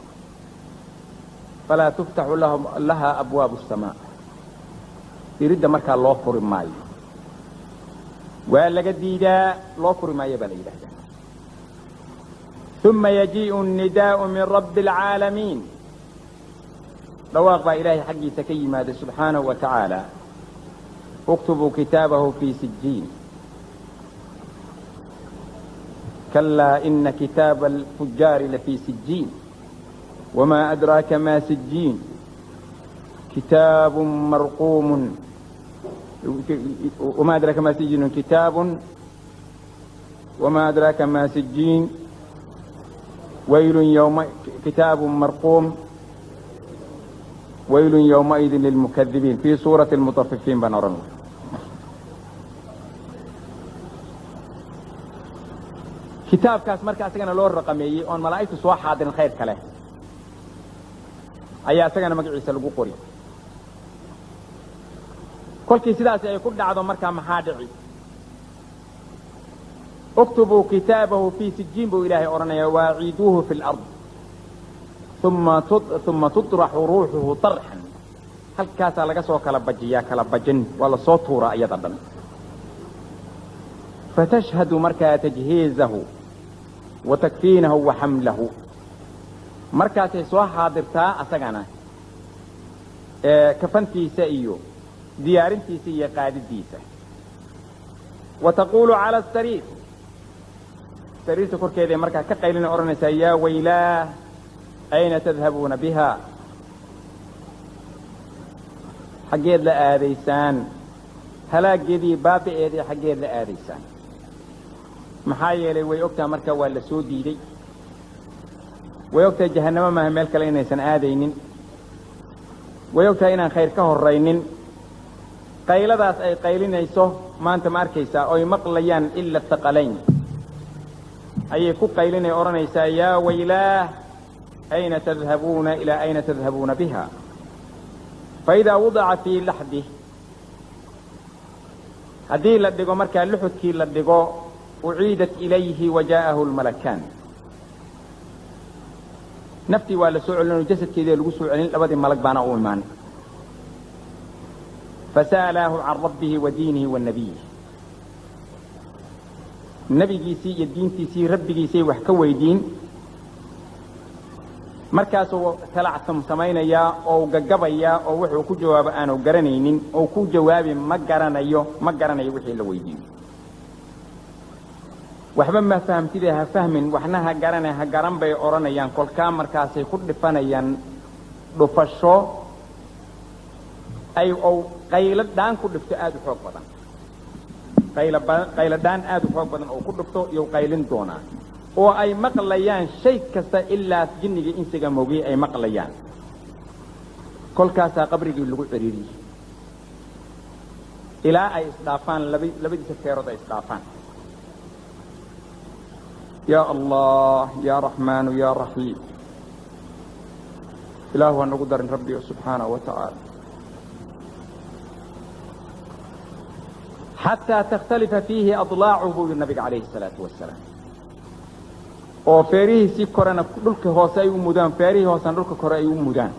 fala tuftahu laha abwaabu as-samaa irida marka loo furi maayo waa laga diidaa loo furi maayo baa la yiraahdaa thumma yaji'u an-nidaa'u min rabbil 'aalamiin dhawaaq baa ilaahay xaqiisa ka yimaada subhanahu wa ta'ala uktubu kitaabahu fi sijjiin كلا إن كتاب الفجار لفي سجين وما أدراك ما سجين كتاب مرقوم وما أدراك ما سجين كتاب وما أدراك ما سجين ويل يوم كتاب مرقوم ويل يومئذ للمكذبين في سورة المطففين بنورنا kitaabkaas marka asagana loo raqameeyay oo malaa'iktu soo xaadirin khayr kale ayaa asagana magaciisa lagu qori kolkii sidaas ay ku dhacdo marka maxaa dhici uktubu kitaabahu fi sijjin bu ilaahay oranaya waa'iduhu fil ard thumma tutrahu ruuhuhu tarhan halkaas laga soo kala bajin wala soo tuura ayada dhan فتشهد مركا تجهيزه وتكفينه وحمله مركا تسوى حاضرتا أساقنا كفنتي سئيو ديارنتي سي قادد ديسة وتقول على السرير سرير تقول كذا مركا كقيلنا أرنسا يا ويلاه أين تذهبون بها حقيد لآذيسان هلا جدي باب إيدي حقيد لآذيسان maxaa yeelay way ogtaa marka waa la soo diiday way ogtaa jahannama ma meel kale inaysan aadaynin way ogtaa inaan khayr ka horeynin qayladaas ay qaylinayso maanta ma arkaysaa oo ay maqlayaan illa taqalayn ayay ku qaylinay oranaysaa yaa waylaa ayna tadhabuuna ila ayna tadhabuuna biha fa idaa wadaca fi lahdi haddii la dhigo markaa luxudkii la dhigo أعيدت إليه وجاءه الملكان نفتي ولا سعلن جسد كذا لو سعلن أبد ملك بانا أومان فسأله عن ربه ودينه والنبي nebigiisii iyo diintiisii rabbigiisay wax ka weydiin markaasuu talactum samaynayaa oo gagabayaa oo wuxuu ku jawaabo aanu garanaynin oo ku jawaabi ma garanayo wixii la weydiiyo waxba ma fahamtidee ha fahmin waxna ha garan bay odhanayaan kolkaa markaasay ku dhifanayaan dhufasho ay qayladhaan ku dhifto aad u xoog badan qayladhaan aad u xoog badan oo ku dhifto iyo qaylin doonaa oo ay maqlayaan shay kasta ilaa jinniga insiga moogay ay maqlayaan kolkaasaa qabrigii lagu ciriiriyey ilaa ay isdhaafaan labadiisa feerood ay isdhaafaan yaa allah yaa raxmaanu yaa raxiim ilaahu ha nagu darin rabbi subxaanahu wa tacaala xataa takhtalifa fiihi adlaacuhu buu yidhi nabiga calayhi salaatu wasalaam oo feerihiisii korena dhulka hoose ay u mudaan feerihii hoosena dhulka kore ay u mudaan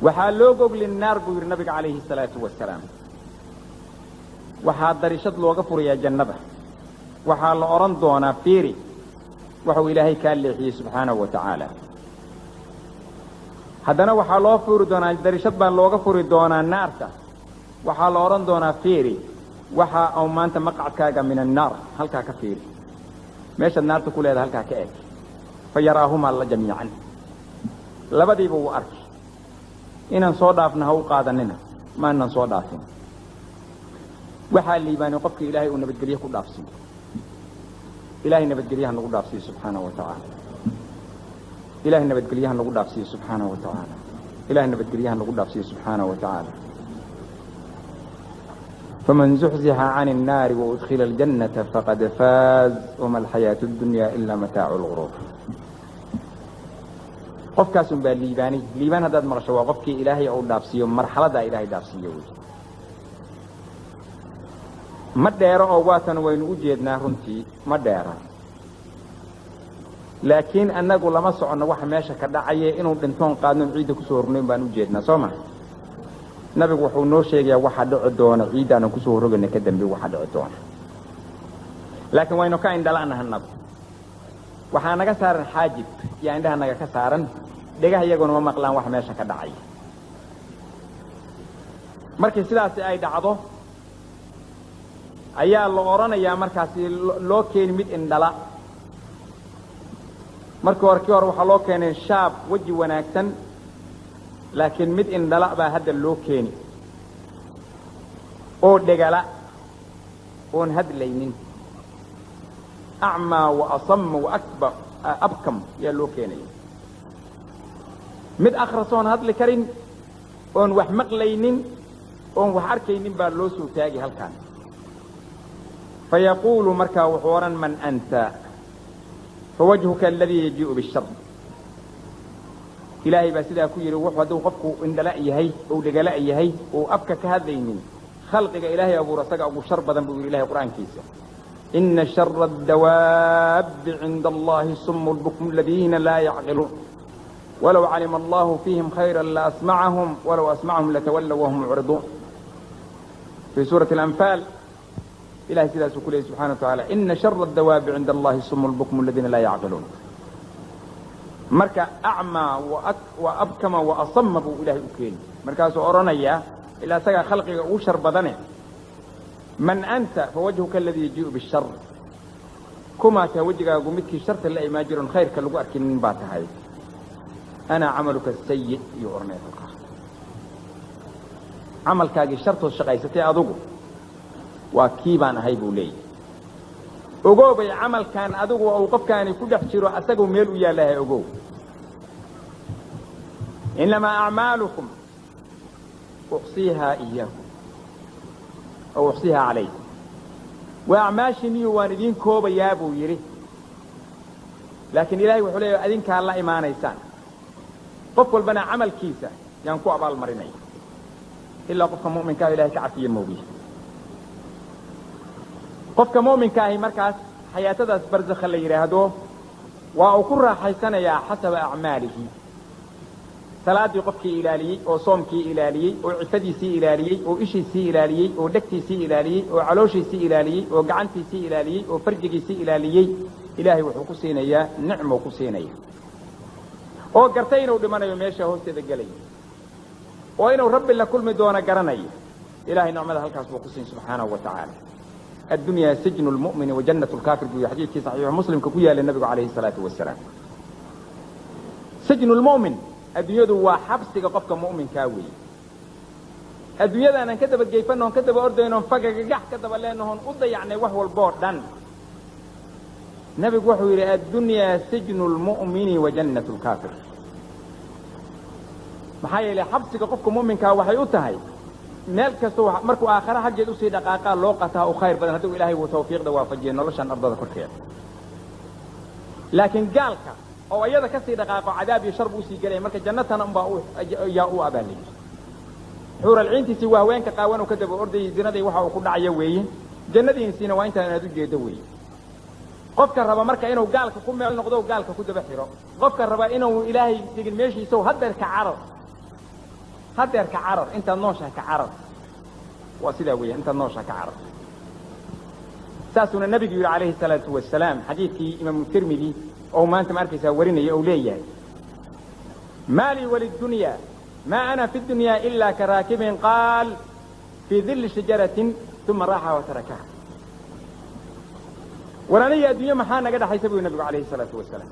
waxaa loo gogli naar buu yidhi nabiga calayhi salaatu wasalaam waxaa darishad looga furayaa jannada waxaa la odhan doonaa fiiri waxuu ilaahay kaa leexiyey subxaanahu wa tacaala haddana waxaa loo furi doonaa darishad baa looga furi doonaa naarta waxaa la odhan doonaa fiiri waxa au maanta maqcadkaaga min annaar halkaa ka fiiri meeshaad naarta ku leedahay halkaa ka eeg fa yaraahumaa la jamiican labadiiba wuu arkay inaan soo dhaafna ha u qaadanina maanan soo dhaafin waxaa liibaanay qofka ilaahay uu nabadgelye ku dhaafsiiyo ilaahay nabadgelyaha nagu dhaafsiiyo subxaanahu wa tacaala ilaahay nabadgelyaha nagu dhaafsiiyo subxaanahu wa tacaala ilaahay nabadgelyaha nagu dhaafsiiyo subxaanahu wa tacaala فمن زحزح عن النار وأدخل الجنة فقد فاز وما الحياة الدنيا إلا متاع الغرور قفكاس بالليباني ليبان هذا المرشة وقفك إلهي أو دافسيو مرحلة إلهي دافسيو ما دير أواتن وين وجدنا رنتي ما دير لكن أنا أقول لما سعنا واحد ماشى كدعية إنه بنتون قادم عيد كسور نبان وجدنا سوما nabigu wuxuu noo sheegayaa waxa dhici doona ciidaana ku soo rogana ka dambe waxa dhici doona laakiin waynu ka indhalanahay nabi waxa naga saaran xaajib yaa indhaha naga ka saaran dhigaha iyaguna ma maqlaan wax meesha ka dhacay markii sidaas ay dhacdo ayaa la oranayaa markaas loo keen mid indhala markii hore waxa loo keenay shaab waji wanaagsan laakiin mid indhala baa hadda loo keeni oo dhegala oon hadlaynin acmaa wa asam wa akbar abkam yaa loo keenaya mid akhrasoon hadli karin oon wax maqlaynin oon wax arkaynin baa loo soo taagi halkaan fayaquulu markaa wuxuu odhan man anta fawajhuka aladii yajii'u bishar ilaahay baa sidaa ku yidhi wuxuu hadduu qofku indhala yahay ou dhegala yahay oo afka ka hadlaynin khalqiga ilaahay abuur asaga ugu shar badan buu yidhi ilahay qur'aankiisa ina shara addawaabbi cinda allahi sumu lbukmu aladiina laa yacqiluun walow calima allahu fiihim khayran laasmacahum walow asmacahum latawallow wahum mucriduun fii suurati alanfaal ilahay sidaasuu ku leeyay subxana wa tacaala ina shara addawaabbi cinda allahi sumu lbukmu aladiina laa yacqiluun marka acmaa wa abkama wa asama buu ilaahay u keeni markaasuu odhanayaa ilaa isagaa khalqiga ugu shar badane man anta fawajhuka aladii yajii'u bishar kumaa taha wejigaagu midkii sharta la imaan jiroon khayrka lagu arkinin baa tahay ana camaluka sayi iyuu odhanaya kolkaa camalkaagii shartood shaqaysatay adugu waa kii baan ahay buu leeyahy ogoobay camalkan adigu uu qofkaani ku dhex jiro asagoo meel u yaalahay ogow inamaa acmaalukum uxsiihaa iyaakum aw uxsiihaa calaykum waa acmaashiniyo waan idiin koobayaa buu yidhi laakiin ilaahay wuxuu leeyahay adinkaa la imaanaysaan qof walbana camalkiisa yaan ku abaalmarinaya ilaa qofka mu'minkaa ilahay ka cafiye moogiye qofka mu'minka ahi markaas xayaatadaas barzakha la yidhaahdo waa uu ku raaxaysanayaa xasaba acmaalihi salaadii qofkii ilaaliyey oo soomkii ilaaliyey oo cifadiisii ilaaliyey oo ishiisii ilaaliyey oo dhegtiisii ilaaliyey oo calooshiisii ilaaliyey oo gacantiisii ilaaliyey oo farjigiisii ilaaliyey ilaahay wuxuu ku siinayaa nicmou ku siinaya oo gartay inuu dhimanayo meesha hoosteeda gelaya oo inuu rabbi la kulmi doono garanaya ilaahay nicmada halkaas buu ku siin subxaanahu wa tacaala الدنيا سجن المؤمن وجنة الكافر في حديث صحيح مسلم كقول النبي عليه الصلاة والسلام سجن المؤمن الدنيا هو حبس قفك مؤمن كاوي الدنيا أنا كتب الجيفان كتب أردن فجأة جح كتب لأنهم قضى يعني وهو البور دن نبي وحوي الدنيا سجن المؤمن وجنة الكافر محايا حبس قفك مؤمن كاوي حيوتهاي meel kasta markuu aakhira xaggeed u sii dhaqaaqa loo qataa oo khayr badan haduu ilaahay uu tawfiiqda waafajiyo noloshan ardada korkeeda laakiin gaalka oo ayada ka sii dhaqaaqo cadaab iyo shar buu sii galay marka jannatana umba uu abaaliyo xuur alciintiisi waa haweenka qaawan oo ka daba orday zinada waxa uu ku dhacayo weeye jannadiinsiina waa inta aad u jeedo weeye qofka raba marka inuu gaalka ku meel noqdo gaalka ku daba xiro qofka raba inuu ilaahay digin meeshiisa hadda ka carab هذا كعرض انت نوشة كعرض وسيدا ويا انت نوشة كعرض ساسنا النبي يقول عليه الصلاة والسلام حديث إمام الترمذي أو ما أنت معرفة ساورين يا أولية مالي وللدنيا ما أنا في الدنيا إلا كراكب قال في ظل شجرة ثم راح وتركها ورانية الدنيا محانا قد حيسبه النبي عليه الصلاة والسلام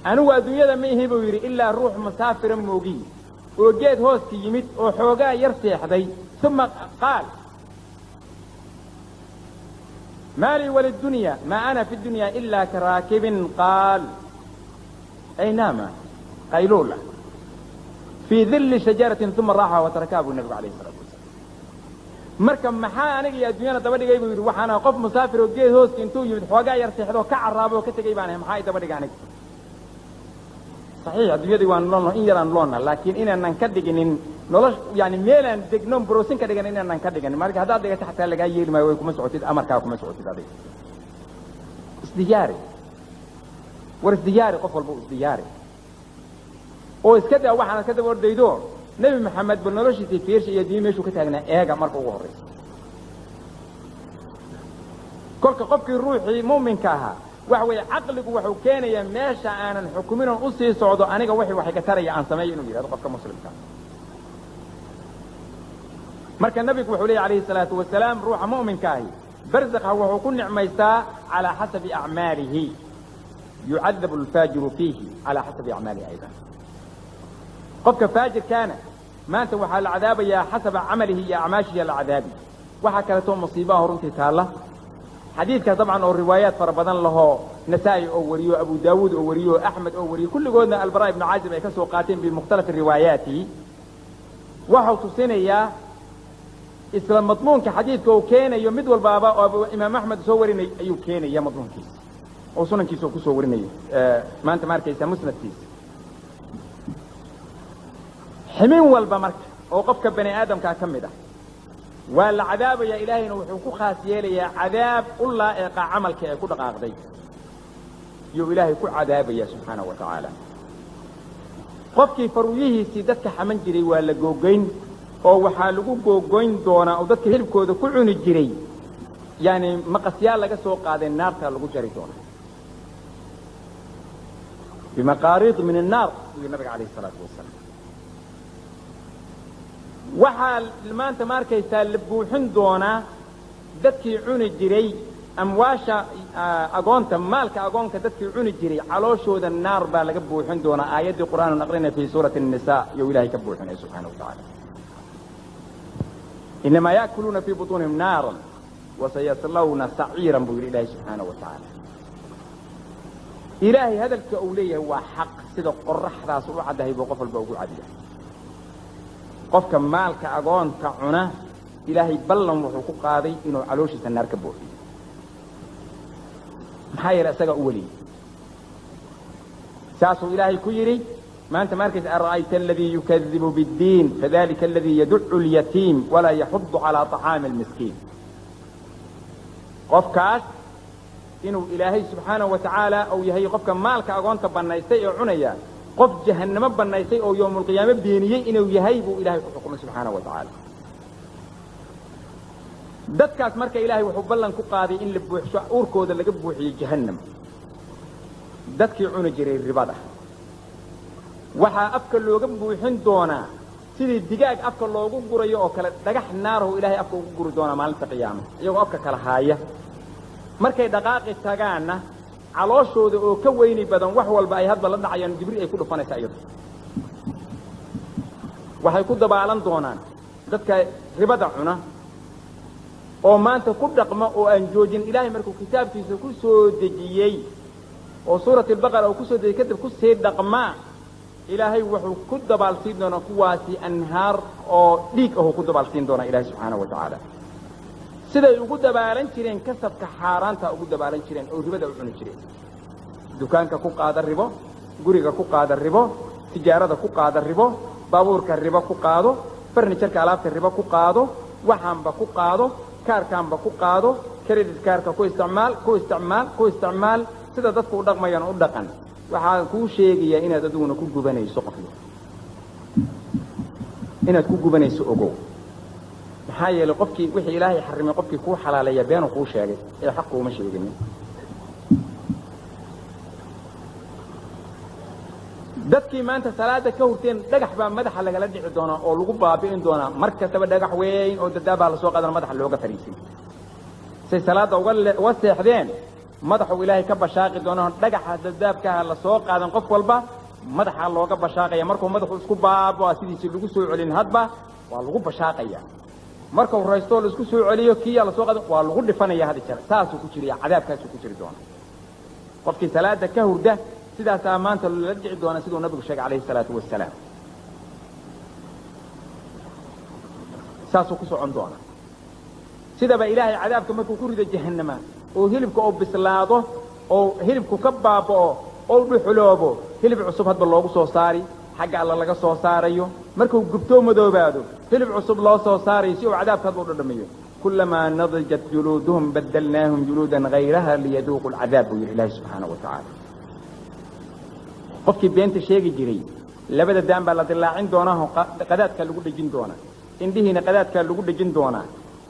أنا الدنيا ما يهبه إلا الروح مسافر موجي وجيت هوستي يمت وحوجا يرسيح ذي ثم قال مالي وللدنيا ما أنا في الدنيا إلا كراكب قال أي نام قيلولة في ظل شجرة ثم راح وتركه النبي عليه الصلاة والسلام مركب محا أنا يا الدنيا تبدي جايب وحنا قف مسافر وجيت هوستي انتو يمت حوجا يرسيح ذو كعرابه وكتجيب عنهم محا تبدي عنك صحيح الدنيا دي وان لونه إن يران لونه لكن إن أنا نكدجن نلاش يعني ميلان دجنون بروسين كدجن إن أنا نكدجن ما هذا ده تحت اللي جاي ما يكون مسعود أمر كاكم مسعود هذا ازدياري ورزدياري قفل بو ازدياري أو إسكده واحد كده ورد يدور نبي محمد بن نلاش تفيرش يدين مشوا كتاعنا إيه مرق وهرس كل قفك الروحي مؤمن كها وحوي عقلك وحو كان يا ماشى أنا الحكومين أصي صعدوا أنا وحي كتري عن سماي إنه هذا قفك مسلم كان مركز النبي وحولي عليه الصلاة والسلام روح مؤمن كاهي برزق هو كل نعميستا على حسب أعماله يعذب الفاجر فيه على حسب أعماله أيضا قفك فاجر كان ما أنت وحال العذاب يا حسب عمله يا أعماشه العذاب وحكرتهم مصيبه رنتي تالله حديثك طبعا او الروايات فربضان له نسائي او وريو ابو داود او وريو احمد او وريو كل قولنا البراء بن عازب اي كسو قاتين بمختلف الروايات وحو تسينيا اسلام مضمون كحديثك او كان يمد والبابا او امام احمد سوريني ايو كان يا مضمون كيس او سنن كيسو كسوريني ما انت ماركيسا مسند كيس حمين والبمرك او قفك بني ادم كاكمده والعذاب يا إلهي نوحوكو خاسيالي يا عذاب الله إيقع عملك يا كل قاقدي يو إلهي كل عذاب يا سبحانه وتعالى قفكي فرويه سيدتك حمن جري ولا جوجين أو وحالقو جوجين دونا أو دتك هلبكو دو كل عون الجري يعني مقاسيال لقى سوق هذا النار تلقو جري دونا بمقاريض من النار النبي عليه الصلاة والسلام waxaa maanta markaysaa la buuxin doonaa dadkii cuni jiray amwaasha agoonta maalka agoonka dadkii cuni jiray calooshooda naar baa laga buuxin doonaa aayadii qur'aan aqrinay fi suurati an-nisaa iyo ilaahay ka buuxinay subhanahu wa ta'ala inma yaakuluna fi butunihim naaran wa sayaslawna sa'iran bi ilaahi subhanahu wa ta'ala ilaahay hadalka uu leeyahay waa xaq sida qorraxdaas u cadahay buu qof walba ugu cadiyaa قفك مالك أقون كعنا إلهي بلن وحقوق قاضي إنه علوش النار كبوحي محايا رأسك أولي ساسو إلهي كيري ما أنت ماركز أرأيت الذي يكذب بالدين فذلك الذي يدع اليتيم ولا يحض على طعام المسكين قفكاس إنه إلهي سبحانه وتعالى أو يهي قفك مالك أقون تبنى يستيع عنيا qof jahannamo banaysay oo yawmul qiyaama beeniyay inuu yahay buu ilaahay ku xukumay subxaanahu wa tacaala dadkaas marka ilaahay wuxuu ballan ku qaaday in la buuxsho uurkooda laga buuxiyo jahannam dadkii cuni jiray ribada waxaa afka looga buuxin doonaa sidii digaag afka loogu gurayo oo kale dhagax naarahu ilaahay afka ugu guri doonaa maalinta qiyaama iyagoo afka kala haaya markay dhaqaaqi tagaanna calooshooda oo ka weyni badan wax walba ay hadba la dhacayaan jibriil ay ku dhufanaysaa iyadu waxay ku dabaalan doonaan dadka ribada cuna oo maanta ku dhaqma oo aan joojin ilaahay markuu kitaabkiisa ku soo dejiyey oo suurat albaqara uu ku soo dejiyey kadib ku sii dhaqmaa ilaahay wuxuu ku dabaalsiin doonaa kuwaasi anhaar oo dhiig ahuu ku dabaalsiin doonaa ilaahay subxaanahu wa tacaala siday ugu dabaalan jireen kasabka xaaraanta ugu dabaalan jireen oo ribada u cuni jireen dukaanka ku qaada ribo guriga ku qaada ribo tijaarada ku qaada ribo baabuurka ribo ku qaado farnijarka alaabta ribo ku qaado waxaanba ku qaado kaarkaanba ku qaado credit kaarka ku isticmaal sida dadku u dhaqmayaan u dhaqan waxaan kuu sheegayaa inaad adiguna ku gubanayso qofka inaad ku gubanayso ogow maxaa yeelay qofkii wixii ilaahay xarimay qofkii kuu xalaaleeya beenuu kuu sheegay ee xaq kuuma sheeginin dadkii maanta salaada ka hurteen dhagax baa madaxa lagala dhici doonaa oo lagu baabi'in doonaa mar kastaba dhagax weyn oo dadaabaa lasoo qaadana madaxa looga fariisin say salaada uga seexdeen madaxuu ilaahay ka bashaaqi doonaa dhagaxa dadaabkaha lasoo qaadan qof walba madaxa looga bashaaqaya markuu madaxu isku baabaa sidiisii lagu soo celin hadba waa lagu bashaaqaya markuu raystoo la isku soo celiyo kiyaa lasoo qaadan waa lagu dhifanaya hadi jeer saasuu ku jiriya cadaabkaasuu ku jiri doona qofkii salaada ka hurda sidaasaa maanta lala dhici doona siduu nabigu sheegay calayhi salaatu wasalaam saasuu ku socon doona sidaba ilaahay cadaabka markuu ku rido jahannama oo hilibka oo bislaado oo hilibku ka baaba'o oo dhuxuloobo hilib cusub hadba loogu soo saari xagga alla laga soo saarayo markuu gubtoo madoobaado hilib cusub loo soo saarayo si uu cadaabka hadba u dhadhamiyo kullamaa nadijat juluuduhum badalnaahum juluudan hayraha liyaduuqu alcadaab buu yidhi ilaahi subxaanahu wa tacaala qofkii beenta sheegi jiray labada daan baa la dilaacin doonaa qadaadkaa lagu dhejin doonaa indhihiina qadaadkaa lagu dhejin doonaa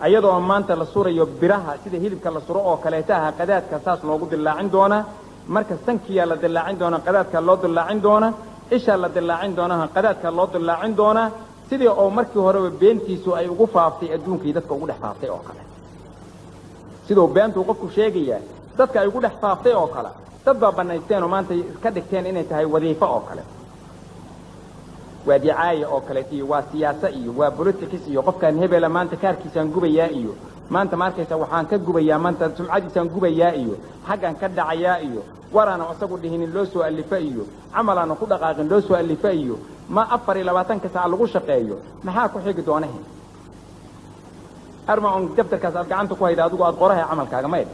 ayadoo maanta la surayo biraha sida hilibka la suro oo kaleeta aha qadaadka saas loogu dilaacin doonaa marka sankiyaa la dilaacin doonaa qadaadkaa loo dilaacin doonaa ishaa la dilaacin doonaa qadaadkaa loo dilaacin doonaa sidii oo markii horeba beentiisu ay ugu faaftay adduunkii dadka ugu dhex faaftay oo kale siduu beentuu qofku sheegayaa dadka ay ugu dhex faaftay oo kale dad baa banaysteen oo maanta ka dhigteen inay tahay wadiifo oo kale waa dicaaya oo kale iyo waa siyaasa iyo waa politics iyo qofkaan hebela maanta kaarkiisaan gubayaa iyo maanta ma arkaysa waxaan ka gubayaa maanta sumcadiisaan gubayaa iyo xaggan ka dhacayaa iyo waraana isagu dhihinin loo soo alifa iyo camalaana ku dhaqaaqin loo soo alifa iyo ma 24 saac lagu shaqeeyo maxaa ku xigi doonahay arma on daftarkaas aad gacanta ku hayda adigu aad qorahay camalkaaga mayd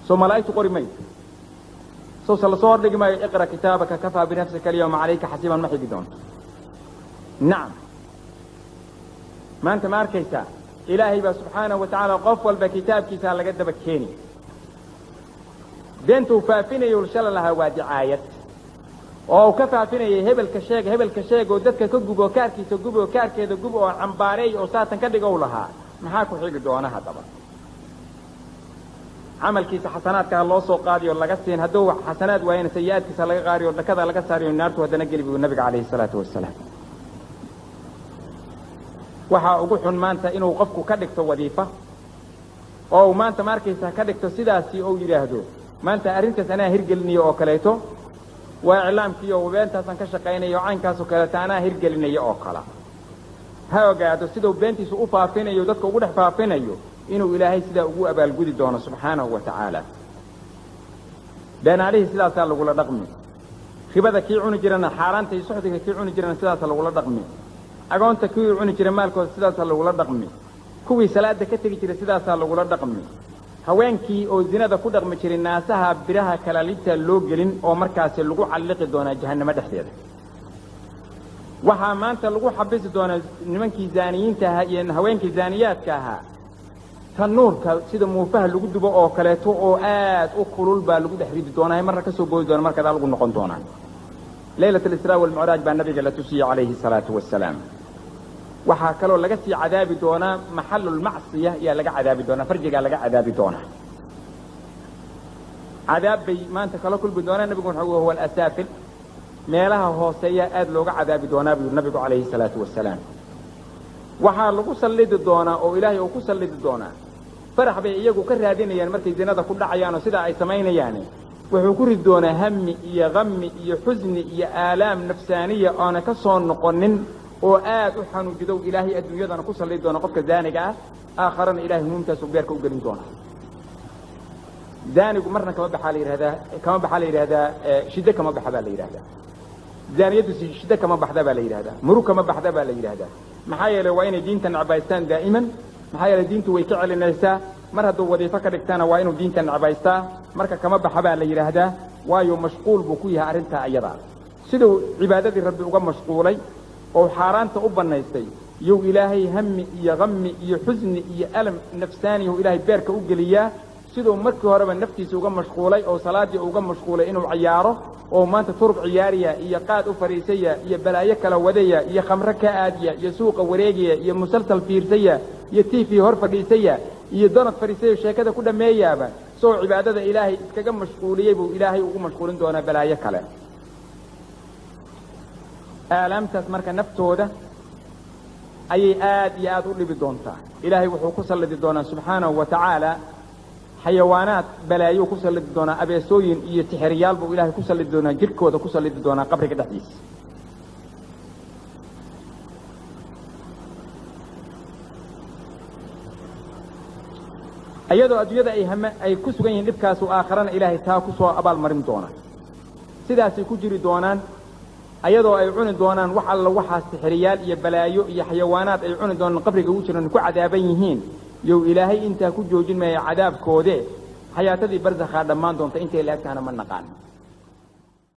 soo malaa'iktu qori mayd soo soo dhigi maayo iqra kitaabaka kafaa binafsika alyawma calayka xasiiban ma xigi doonto nacam maanta ma arkaysaa ilaahay baa subxaanahu wa tacaala qof walba kitaabkiisa laga daba keeni beentuu faafinayo shala lahaa waa dicaayad oo ka faafinayay hebelka sheeg oo dadka ka gubo kaarkiisa gubo kaarkeeda gubo oo cambaareey oo saatan ka dhigow lahaa maxaa ku xigi doona haddaba camalkiisa xasanaadka loo soo qaadiyo laga siin hadduu wax xasanaad waayana sayi'aadkiisa laga qaariyo dhakada laga saariyo naartu haddana geli buu nabiga calayhi salaatu wasalaam waxaa ugu xun maanta inuu qofku ka dhigto wadiifa oo maanta ma arkaysaa ka dhigto sidaasi oo yidhaahdo maanta arrintaas anaa hirgelinayo oo kaleeto waa iclaamkiiyo beentaasan ka shaqaynayo caynkaasoo kaleeta anaa hirgelinayo oo kala ha ogaado siduu beentiisu u faafinayo dadka ugu dhex faafinayo inuu ilaahay sidaa ugu abaalgudi doono subxaanahu wa tacaala beenaalihii sidaasaa lagula dhaqmi ribada kii cuni jirana xaaraanta iyo suxdiga kii cuni jirana sidaasaa lagula dhaqmi agoonta kii cuni jira maalkooda sidaasaa lagula dhaqmi kuwii salaada ka tegi jiray sidaasaa lagula dhaqmi haweenkii oo zinada ku dhaqmi jiray naasaha biraha kalaalita loo gelin oo markaasi lagu calliqi doonaa jahannamo dhexdeeda waxaa maanta lagu xabisi doonaa nimankii zaaniyiinta ahaa iyo haweenkii zaaniyaadka ahaa tanuurka sida muufaha lagu dubo oo kaleeto oo aad u kulul baa lagu dhex ridi doonaa marna ka soo boodi doona markadaa lagu noqon doonaa ليلة الإسراء والمعراج بان النبي قال تسي عليه الصلاة والسلام waxaa kaloo laga sii cadaabi doonaa maxalul macsiya yaa laga cadaabi doonaa farjigaa laga cadaabi doonaa cadaab bay maanta kala kulmi doonaa nabigu wuxuu huwa al-asaafil meelaha hooseeya aad looga cadaabi doonaa buu nabigu calayhi salaatu wasalaam waxaa lagu sallidi doonaa oo ilaahay uu ku sallidi doonaa farax bay iyagu ka raadinayaan markay zinada ku dhacayaan oo sida ay samaynayaan wuxuu ku rid doonaa hammi iyo ghammi iyo xusni iyo aalaam nafsaaniya oona ka soo noqonin oo aad u xanuujidow ilaahay adduunyadana ku sallidi doona qofka zaaniga ah aakharana ilaahay humumtaas uu beerka u gelin doona zaanigu marna kama baxaa la yidhahdaa shiddo kama baxa baa la yidhahdaa zaaniyadu shiddo kama baxda baa la yidhahdaa murug kama baxda baa la yidhahdaa maxaa yeelay waa inay diinta necbaystaan daa'iman maxaa yeelay diintu way ka celinaysaa mar hadduu wadiifo ka dhigtana waa inuu diinta necbaystaa marka kama baxa baa la yidhaahdaa waayo mashquul buu ku yahay arrintaa iyada siduu cibaadadii rabbi uga mashquulay oo xaaraanta u banaystay yow ilaahay hammi iyo ghammi iyo xusni iyo alam nafsaani oo ilaahay beerka u geliyaa sidoo markii horeba naftiisa uga mashquulay oo salaadii uga mashquulay inuu ciyaaro oo maanta turub ciyaariya iyo qaad u fariisaya iyo balaayo kala wadaya iyo khamro ka aadiya iyo suuqa wareegaya iyo musalsal fiirsaya iyo TV hor fadhiisaya iyo donad fariisaya sheekada ku dhameeyaaba soo cibaadada ilaahay iskaga mashquuliyay buu ilaahay ugu mashquulin doonaa balaayo kale aalaamtaas marka naftooda ayay aad iyo aad u dhibi doontaa ilaahay wuxuu ku sallidi doonaa subxaanahu wa tacaala xayawaanaad balaayo ku sallidi doonaa abeesooyin iyo tixiriyaal buu ilaahay ku sallidi doonaa jirkooda ku sallidi doonaa qabriga dhexdiisa iyadoo adduunyada ay ku sugan yihiin dhibkaas oo aakharana ilaahay taa ku soo abaalmarin doona sidaasay ku jiri doonaan ayadoo ay cuni doonaan wax alla waxaas tixiriyaal iyo balaayo iyo xayawaanaad ay cuni doonaan qabriga ugu jiraan ku cadaaban yihiin yow ilaahay intaa ku joojin maya cadaabkoode xayaatadii barzakhaa dhammaan doonta intay laagtaana ma naqaan